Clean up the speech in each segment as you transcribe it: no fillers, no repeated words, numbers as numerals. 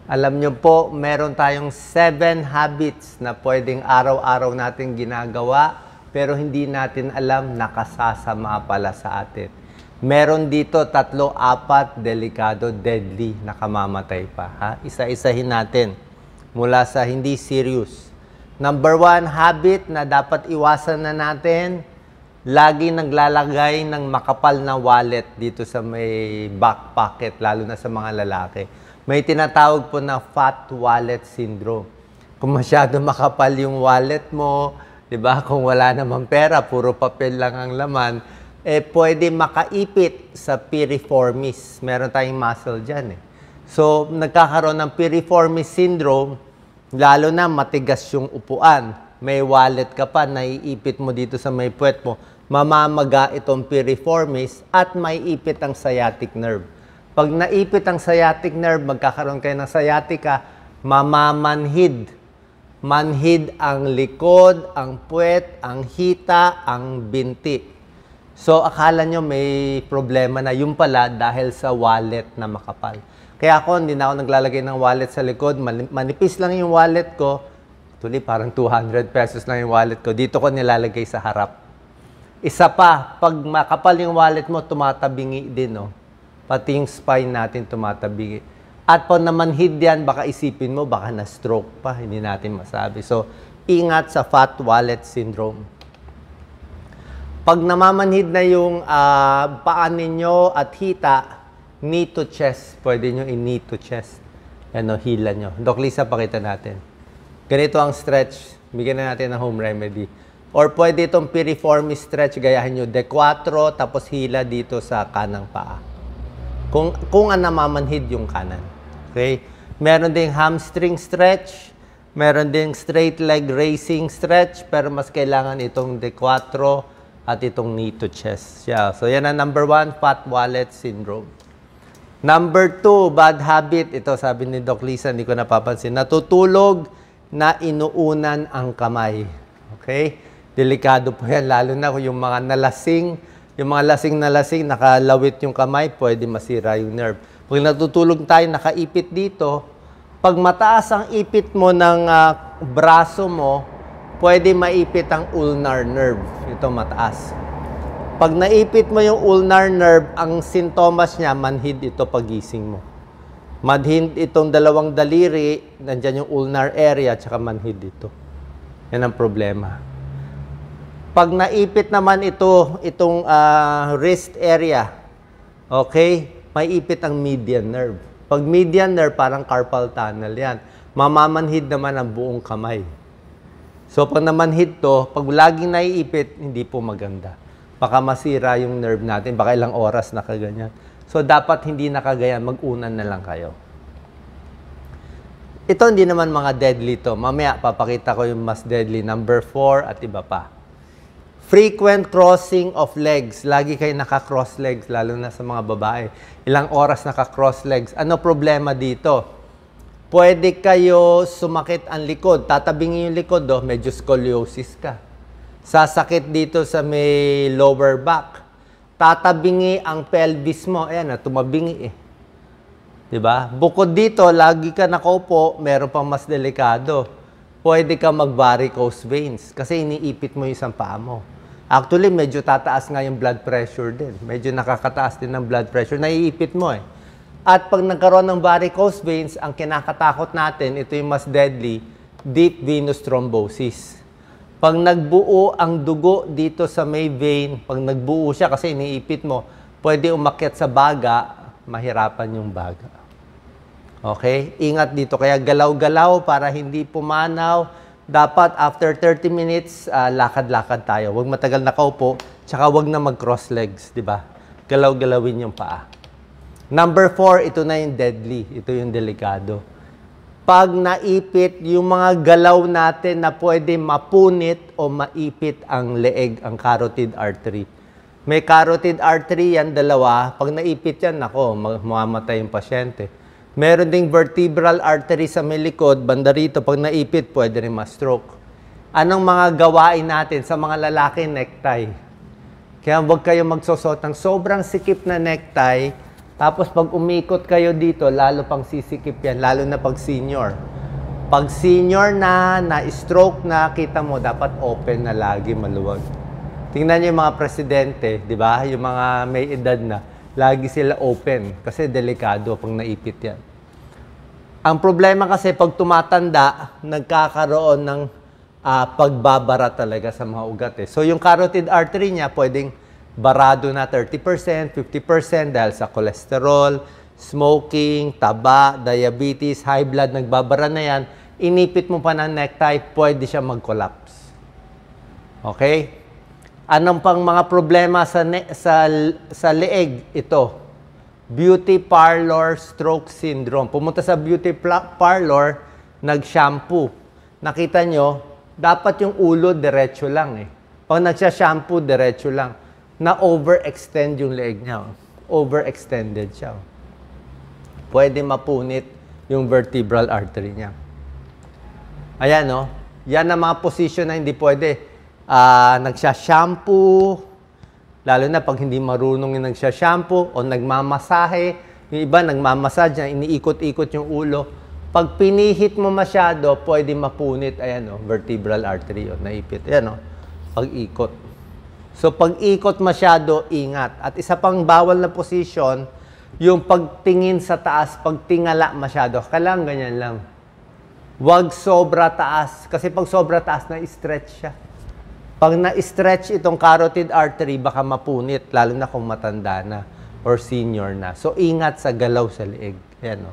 Alam nyo po, meron tayong 7 habits na pwedeng araw-araw natin ginagawa, pero hindi natin alam nakasasama pala sa atin. Meron dito 3, 4, delikado, deadly, nakamamatay pa. Ha? Isa-isahin natin mula sa hindi serious. Number 1 habit na dapat iwasan na natin, lagi naglalagay ng makapal na wallet dito sa may back pocket, lalo na sa mga lalaki. May tinatawag po na fat wallet syndrome. Kung masyado makapal yung wallet mo, di ba? Kung wala namang pera, puro papel lang ang laman, pwede makaipit sa piriformis. Meron tayong muscle dyan. So, nagkakaroon ng piriformis syndrome, lalo na matigas yung upuan. May wallet ka pa, naiipit mo dito sa may puwet mo, mamamaga itong piriformis at may ipit ang sciatic nerve. Pag naipit ang sciatic nerve, magkakaroon kayo ng sciatica, mamamanhid. Manhid ang likod, ang puwet, ang hita, ang binti. So, akala nyo may problema na yung pala dahil sa wallet na makapal. Kaya ako, hindi na ako naglalagay ng wallet sa likod. Manipis lang yung wallet ko. Actually, parang 200 pesos lang yung wallet ko. Dito ko nilalagay sa harap. Isa pa, pag makapal yung wallet mo, tumatabingi din, no? Pati yung spine natin tumatabingi. At pag namanhid yan, baka isipin mo, baka na-stroke pa, hindi natin masabi. So, ingat sa fat wallet syndrome. Pag namamanhid na yung paa ninyo at hita, knee to chest. Pwede nyo i-knee to chest. Ano, hila nyo. Doc Lisa, pakita natin. Ganito ang stretch. Bigyan na natin ng home remedy. Or pwede itong piriformis stretch, gayahin nyo, D4, tapos hila dito sa kanang paa. Kung namamanhid yung kanan. Okay? Meron ding hamstring stretch, meron ding straight leg raising stretch, pero mas kailangan itong D4 at itong knee to chest. Yeah. So yan ang number 1, fat wallet syndrome. Number 2, bad habit. Ito sabi ni Doc Lisa, hindi ko napapansin. Natutulog na inuunan ang kamay. Okay? Delikado po yan, lalo na kung yung mga nalasing, yung mga lasing na lasing, nakalawit yung kamay, pwede masira yung nerve. Pag natutulog tayo, nakaipit dito, pag mataas ang ipit mo ng braso mo, pwede maipit ang ulnar nerve. Ito mataas. Pag naipit mo yung ulnar nerve, ang sintomas niya, manhid ito pagising mo. Manhid itong dalawang daliri, nandyan yung ulnar area, tsaka manhid dito. Yan ang problema. Pag naipit naman itong wrist area, okay, may ipit ang median nerve. Pag median nerve, parang carpal tunnel yan. Mamamanhid naman ang buong kamay. So, pag namanhid to, pag laging naiipit, hindi po maganda. Baka masira yung nerve natin, baka ilang oras nakaganyan. So, dapat hindi nakaganyan, mag-unan na lang kayo. Ito hindi naman mga deadly to. Mamaya, papakita ko yung mas deadly, number 4 at iba pa. Frequent crossing of legs. Lagi kayo naka-cross legs, lalo na sa mga babae. Ilang oras naka-cross legs. Ano problema dito? Pwede kayo sumakit ang likod. Tatabingin yung likod, medyo scoliosis ka. Sasakit dito sa may lower back. Tatabingi ang pelvis mo. Ayan, tumabingi eh. Diba? Bukod dito, lagi ka nakaupo, meron pang mas delikado. Pwede ka mag-varicose veins kasi iniipit mo yung isang paa mo. Actually, medyo tataas nga yung blood pressure din. Medyo nakakataas din ng blood pressure. Naiipit mo eh. At pag nagkaroon ng varicose veins, ang kinakatakot natin, ito yung mas deadly, deep venous thrombosis. Pag nagbuo ang dugo dito sa may vein, pag nagbuo siya kasi iniipit mo, pwede umakyat sa baga, mahirapan yung baga. Okay? Ingat dito. Kaya galaw-galaw para hindi pumanaw. Dapat after 30 minutes, lakad-lakad tayo. Huwag matagal nakaupo, tsaka huwag na mag-cross legs, di ba? Galaw-galawin yung paa. Number 4, ito na yung deadly. Ito yung delikado. Pag naipit, yung mga galaw natin na pwede mapunit o maipit ang leeg, ang carotid artery. May carotid artery yan, dalawa. Pag naipit yan, nako, mamamatay yung pasyente. Meron ding vertebral artery sa may likod, banda rito, pag naipit, pwede rin ma-stroke. Anong mga gawain natin sa mga lalaki? Necktie. Kaya huwag kayo magsusot ng sobrang sikip na necktie Tapos pag umikot kayo dito, lalo pang sisikip yan, lalo na pag senior. Pag senior na-stroke na, kita mo, dapat open na lagi, maluwag. Tingnan niyo yung mga presidente, di ba? Yung mga may edad na, lagi sila open kasi delikado pag naipit yan. Ang problema kasi pag tumatanda, nagkakaroon ng pagbabara talaga sa mga ugat. So yung carotid artery niya pwedeng barado na 30%, 50% dahil sa cholesterol, smoking, taba, diabetes, high blood, nagbabara na yan. Inipit mo pa ng necktie, pwede siya mag-collapse. Okay? Anong pang mga problema sa leeg? Ito, beauty parlor stroke syndrome. Pumunta sa beauty parlor, nag-shampoo. Nakita nyo, dapat yung ulo diretso lang eh. Pag nagsha-shampoo, diretso lang. Na-overextend yung leeg niya. Overextended siya. Pwede mapunit yung vertebral artery niya. Ayan, no? Yan ang mga position na hindi pwede. Nagsha-shampoo, lalo na pag hindi marunong yung nagsha-shampoo o nagmamasahe. Yung iba, nagmamassage na, iniikot-ikot yung ulo. Pag pinihit mo masyado, pwede mapunit, ayan, vertebral artery, naipit. Ayan, pag-ikot. So, pag-ikot masyado, ingat. At isa pang bawal na position, yung pagtingin sa taas, pagtingala masyado. Kailangan ganyan lang. Huwag sobra taas. Kasi pag sobra taas, na-stretch siya. Pag na-stretch itong carotid artery, baka mapunit, lalo na kung matanda na or senior na. So, ingat sa galaw sa leeg. Ayan,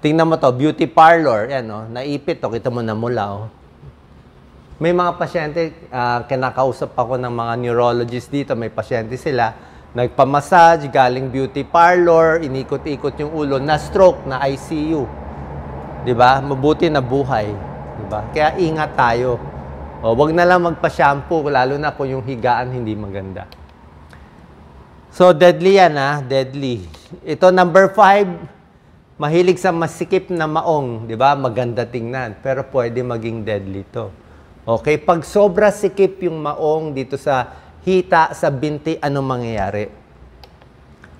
tingnan mo to, beauty parlor. Ayan, naipit, kita mo na mula, May mga pasyente, kinakausap ako ng mga neurologist dito, may pasyente sila, nagpamassage, galing beauty parlor, inikot-ikot yung ulo, na-stroke, na ICU. Diba? Mabuti na buhay. Diba? Kaya ingat tayo. Wag na lang magpa-shampoo, lalo na kung yung higaan hindi maganda. So, deadly yan, deadly. Ito, number 5, mahilig sa masikip na maong, di ba? Maganda tingnan, pero pwede maging deadly to. Okay, pag sobra sikip yung maong dito sa hita, sa binti, anong mangyayari?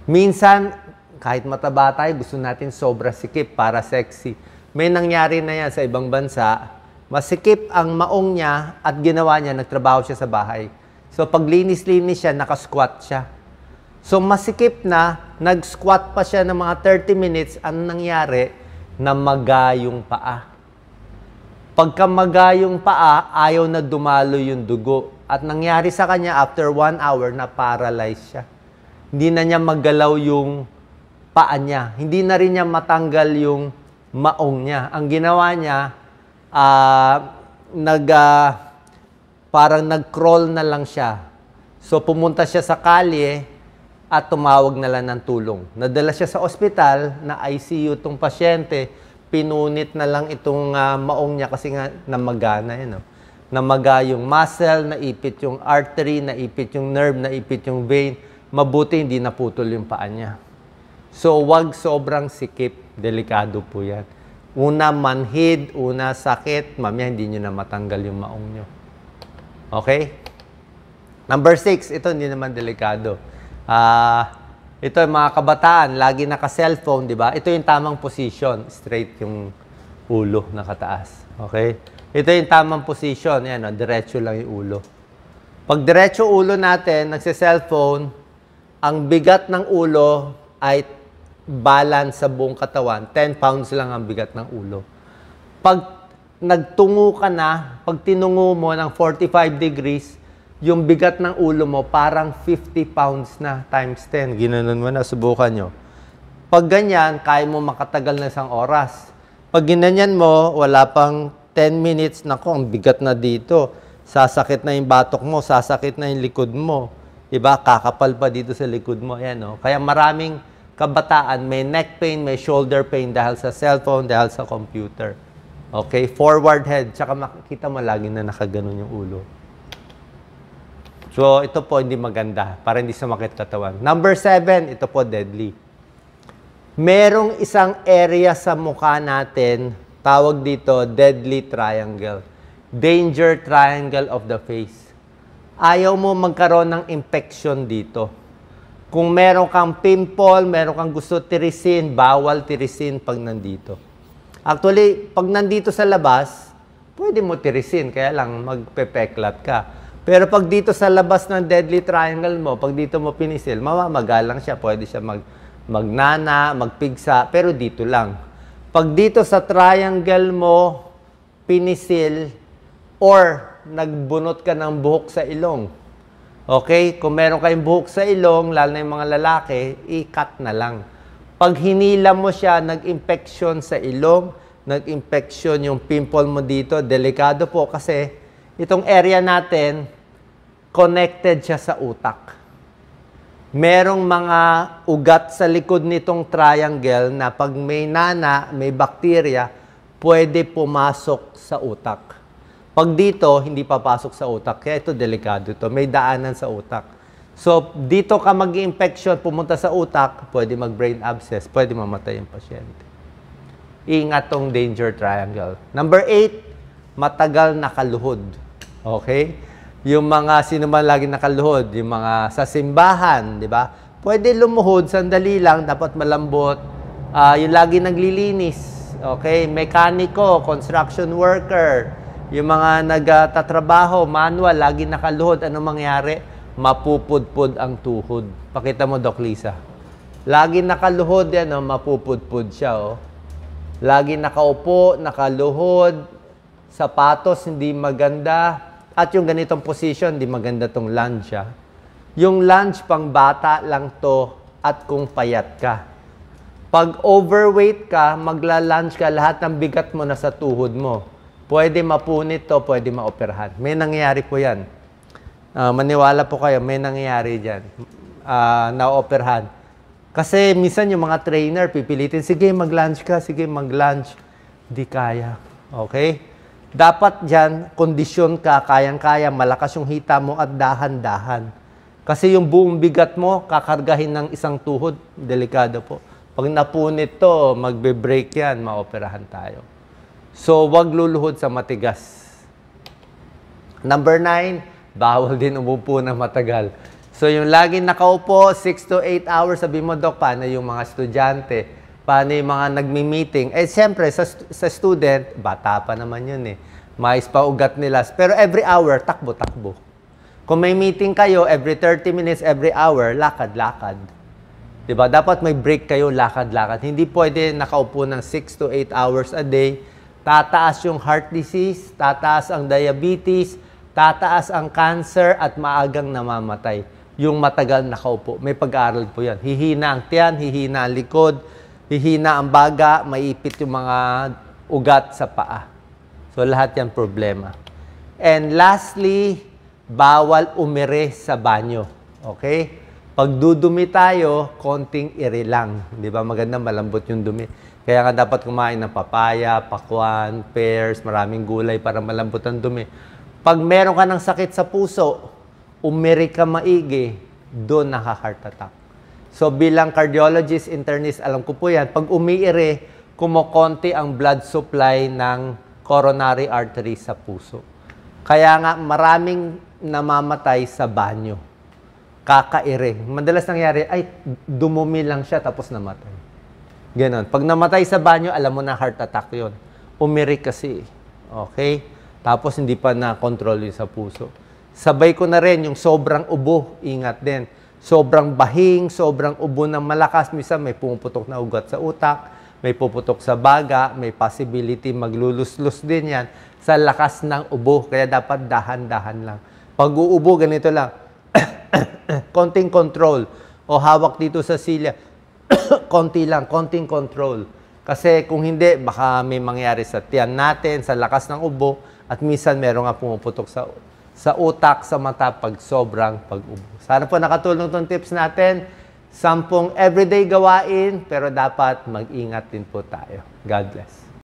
Minsan, kahit mataba tayo, gusto natin sobra sikip para sexy. May nangyari na yan sa ibang bansa. Masikip ang maong niya at ginawa niya, nagtrabaho siya sa bahay. So, pag linis-linis siya, nakasquat siya. So, masikip na, nag-squat pa siya ng mga 30 minutes, ang nangyari, namaga yung paa. Pagka maga yung paa, ayaw na dumalo yung dugo. At nangyari sa kanya, after 1 hour, na-paralyze siya. Hindi na niya maggalaw yung paa niya. Hindi na rin niya matanggal yung maong niya. Ang ginawa niya, parang nag-crawl na lang siya. So, pumunta siya sa kalye at tumawag na lang ng tulong. Nadala siya sa ospital, na ICU itong pasyente, pinunit na lang itong maong niya kasi nga namaga na yun. Namaga yung muscle, naipit yung artery, naipit yung nerve, naipit yung vein. Mabuti hindi naputol yung paa niya. So, wag sobrang sikip. Delikado po yan. Una, manhid. Una, sakit. Mamaya, hindi nyo na matanggal yung maong nyo. Okay? Number 6, ito hindi naman delikado. Ito yung mga kabataan, lagi naka-cellphone, di ba? Ito yung tamang position. Straight yung ulo, nakataas. Okay? Ito yung tamang position. Yan, diretso lang yung ulo. Pag diretso ulo natin, nagse-cellphone, ang bigat ng ulo ay balance sa buong katawan. 10 pounds lang ang bigat ng ulo. Pag nagtungo ka na, pag tinungo mo ng 45 degrees, yung bigat ng ulo mo parang 50 pounds na times 10. Ginanon mo na, subukan nyo. Pag ganyan, kaya mo makatagal na isang oras. Pag ginanyan mo, wala pang 10 minutes, naku, ang bigat na dito. Sasakit na yung batok mo, sasakit na yung likod mo. Diba? Kakapal pa dito sa likod mo. Yan, no? Kaya maraming kabataan may neck pain, may shoulder pain dahil sa cellphone, dahil sa computer. Okay? Forward head. Tsaka makikita mo lagi na nakaganon yung ulo. So, ito po hindi maganda para hindi sumakit katawan. Number 7, ito po deadly. Merong isang area sa mukha natin, tawag dito, deadly triangle. Danger triangle of the face. Ayaw mo magkaroon ng infection dito. Kung meron kang pimple, meron kang gusto tirisin, bawal tirisin pag nandito. Actually, pag nandito sa labas, pwede mo tirisin, kaya lang magpepeklat ka. Pero pag dito sa labas ng deadly triangle mo, pag dito mo pinisil, mamamagalang siya, pwede siya magnana, magpigsa, pero dito lang. Pag dito sa triangle mo, pinisil, or nagbunot ka ng buhok sa ilong, okay? Kung meron kayong buhok sa ilong, lalo na yung mga lalaki, i-cut na lang. Pag hinila mo siya, nag-infection sa ilong, nag-infection yung pimple mo dito, delikado po kasi itong area natin, connected siya sa utak. Merong mga ugat sa likod nitong triangle na pag may nana, may bakterya, pwede pumasok sa utak. Pag dito, hindi papasok sa utak. Kaya ito, delikado ito. May daanan sa utak. So, dito ka mag-infection, pumunta sa utak, pwede mag-brain abscess, pwede mamatay yung pasyente. Ingat tong danger triangle. Number 8, matagal nakaluhod. Okay? Yung mga sino man lagi nakaluhod, yung mga sa simbahan, di ba? Pwede lumuhod, sandali lang, dapat malambot. Yung lagi naglilinis, okay? Mekaniko, construction worker, yung mga nagtatrabaho, manual, lagi nakaluhod, ano mangyari? Mapupudpud ang tuhod. Pakita mo, Doc Lisa. Lagi nakaluhod yan, mapupudpud siya, oh. Lagi nakaupo, nakaluhod, sapatos hindi maganda, at yung ganitong position, hindi maganda tong lunge, ah. Yung lunge pang bata lang to at kung payat ka. Pag overweight ka, magla-lunge ka, lahat ng bigat mo nasa tuhod mo. Pwede mapunit to, pwede maoperahan. May nangyayari po yan. Maniwala po kayo, may nangyayari dyan. Naoperahan. Kasi minsan yung mga trainer, pipilitin, sige mag-lunge ka, sige mag-lunge. Di kaya. Okay? Dapat dyan, kondisyon ka, kayang-kaya, malakas yung hita mo at dahan-dahan. Kasi yung buong bigat mo, kakargahin ng isang tuhod, delikado po. Pag napunit to, magbe-break yan, maoperahan tayo. So, wag luluhod sa matigas. Number 9, bawal din umupo na matagal. So, yung laging nakaupo, 6 to 8 hours, sabi mo, Doc, paano yung mga estudyante? Paano yung mga nagmi-meeting? Eh, siyempre, sa student, bata pa naman yun eh. Mais pa ugat nila. Pero every hour, takbo-takbo. Kung may meeting kayo, every 30 minutes, every hour, lakad-lakad. Diba? Dapat may break kayo, lakad-lakad. Hindi pwede nakaupo ng 6 to 8 hours a day. Tataas yung heart disease, tataas ang diabetes, tataas ang cancer at maagang namamatay. Yung matagal nakaupo. May pag-aaral po yan. Hihina ang tiyan, hihina ang likod, hihina ang baga, maiipit yung mga ugat sa paa. So lahat yan problema. And lastly, bawal umire sa banyo. Okay? Pag dudumi tayo, konting ire lang. Di ba? Maganda malambot yung dumi. Kaya nga dapat kumain ng papaya, pakwan, pears, maraming gulay para malambot ang dumi. Pag meron ka ng sakit sa puso, umiri ka maigi, doon naka-heart attack. So bilang cardiologist, internist, alam ko po yan, pag umiiri, kumokonti ang blood supply ng coronary artery sa puso. Kaya nga maraming namamatay sa banyo. Kakaire. Madalas nangyari, ay, dumumi lang siya tapos namatay. Ganon. Pag namatay sa banyo, alam mo na heart attack yun. Umiri kasi. Okay? Tapos hindi pa na-control yun sa puso. Sabay ko na rin yung sobrang ubo. Ingat din. Sobrang bahing, sobrang ubo ng malakas. Minsan may pumuputok na ugat sa utak, may puputok sa baga, may possibility maglulus-lus din yan sa lakas ng ubo. Kaya dapat dahan-dahan lang. Pag uubo, ganito lang. Konting control. O hawak dito sa silya. Konti lang, konting control. Kasi kung hindi, baka may mangyari sa tiyan natin, sa lakas ng ubo, at minsan meron nga pumuputok sa utak, sa mata, pag sobrang pag-ubo. Sana po nakatulong itong tips natin. 10 everyday gawain, pero dapat mag-ingat din po tayo. God bless.